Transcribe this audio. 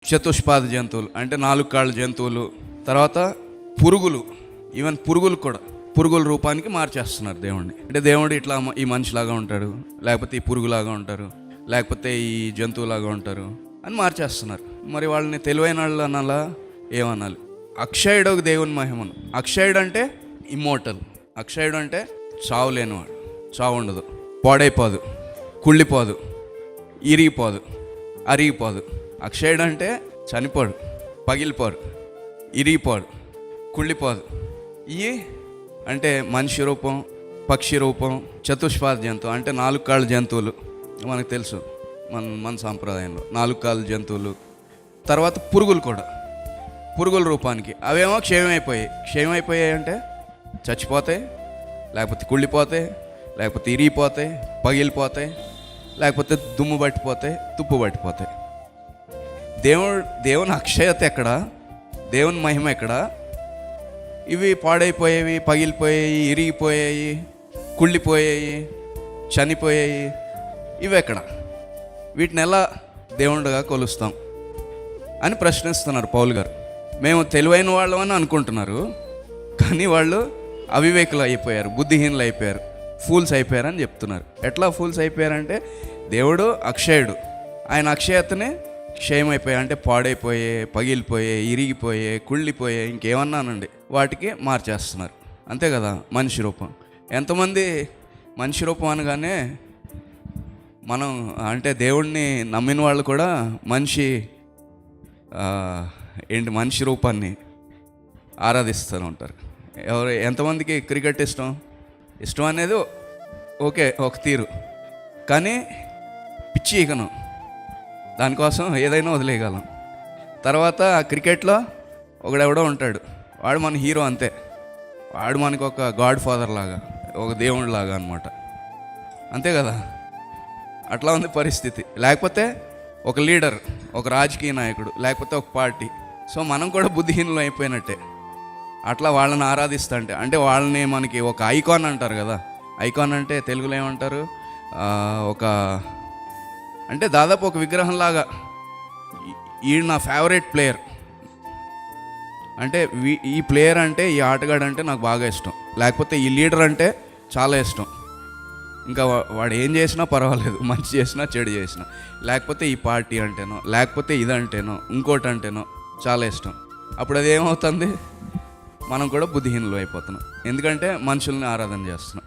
చతుష్పాద జంతువులు అంటే 4 కాళ్ళ జంతువులు, తర్వాత పురుగులు, ఈవెన్ పురుగులు కూడా పురుగుల రూపానికి మార్చేస్తున్నారు దేవుడిని. అంటే దేవుడు ఇట్లా ఈ మనిషిలాగా ఉంటాడు, లేకపోతే ఈ పురుగులాగా ఉంటారు, లేకపోతే ఈ జంతువులాగా ఉంటారు అని మార్చేస్తున్నారు. మరి వాళ్ళని తెలివైన వాళ్ళు అనాలా, ఏమనాలి? అక్షయుడు ఒక దేవుని మహిమను. అక్షయుడు అంటే ఇమ్మోర్టల్. అక్షయుడు అంటే చావు లేనివాడు, చావు ఉండదు, పాడైపోదు, కుళ్ళిపోదు, ఇరిగిపోదు, అరిగిపోదు. అక్షయుడు అంటే చనిపోడు, పగిలిపోడు, ఇరిగిపోడు, కుళ్ళిపోదు. ఇవి అంటే మనిషి రూపం, పక్షి రూపం, చతుష్పాద జంతువు అంటే 4 కాళ్ళ జంతువులు. మనకు తెలుసు మన సాంప్రదాయంలో 4 కాళ్ళ జంతువులు. తర్వాత పురుగులు కూడా పురుగుల రూపానికి. అవేమో క్షయమైపోయాయి అంటే చచ్చిపోతాయి, లేకపోతే కుళ్ళిపోతాయి, లేకపోతే ఇరిగిపోతాయి, పగిలిపోతాయి, లేకపోతే దుమ్ము పట్టిపోతాయి, తుప్పు పట్టిపోతాయి. దేవుని అక్షయత ఎక్కడ? దేవుని మహిమ ఎక్కడ? ఇవి పాడైపోయేవి, పగిలిపోయాయి, ఇరిగిపోయాయి, కుళ్ళిపోయాయి, చనిపోయాయి, ఇవి ఎక్కడ? వీటిని ఎలా దేవుడుగా కొలుస్తాం అని ప్రశ్నిస్తున్నారు పౌలు గారు. మేము తెలివైన వాళ్ళమని అనుకుంటున్నారు, కానీ వాళ్ళు అవివేకులు అయిపోయారు, బుద్ధిహీనులు అయిపోయారు, ఫూల్స్ అయిపోయారు అని చెప్తున్నారు. ఎట్లా ఫూల్స్ అయిపోయారంటే దేవుడు అక్షయుడు, ఆయన అక్షయతనే క్షయమైపోయాయి అంటే పాడైపోయే, పగిలిపోయే, ఇరిగిపోయే, కుళ్ళిపోయే, ఇంకేమన్నానండి వాటికి మార్చేస్తున్నారు. అంతే కదా మనిషి రూపం. ఎంతమంది మనిషి రూపం అనగానే మనం అంటే దేవుణ్ణి నమ్మిన వాళ్ళు కూడా మనిషి రూపాన్ని ఆరాధిస్తూ ఉంటారు. ఎంతమందికి క్రికెట్ ఇష్టం అనేది ఓకే, ఒక తీరు, కానీ పిచ్చి ఇకను దానికోసం ఏదైనా వదిలేయగలం. తర్వాత క్రికెట్లో ఒకడెవడో ఉంటాడు, వాడు మన హీరో అంతే, వాడు మనకు ఒక గాడ్ ఫాదర్ లాగా, ఒక దేవుడి లాగా అనమాట. అంతే కదా, అట్లా ఉంది పరిస్థితి. లేకపోతే ఒక లీడర్, ఒక రాజకీయ నాయకుడు, లేకపోతే ఒక పార్టీ. సో మనం కూడా బుద్ధిహీనులు అయిపోయినట్టే. అట్లా వాళ్ళని ఆరాధిస్తా అంటే వాళ్ళని మనకి ఒక ఐకాన్ అంటారు కదా. ఐకాన్ అంటే తెలుగులో ఏమంటారు? ఒక అంటే దాదాపు ఒక విగ్రహంలాగా. ఈ నా ఫేవరెట్ ప్లేయర్ అంటే ఈ ప్లేయర్ అంటే, ఈ ఆటగాడు అంటే నాకు బాగా ఇష్టం, లేకపోతే ఈ లీడర్ అంటే చాలా ఇష్టం. ఇంకా వాడు ఏం చేసినా పర్వాలేదు, మంచి చేసినా చెడు చేసినా, లేకపోతే ఈ పార్టీ అంటేనో, లేకపోతే ఇదంటేనో, ఇంకోటి అంటేనో చాలా ఇష్టం. అప్పుడు అది ఏమవుతుంది? మనం కూడా బుద్ధిహీనులు అయిపోతున్నాం, ఎందుకంటే మనుషుల్ని ఆరాధన చేస్తున్నాం.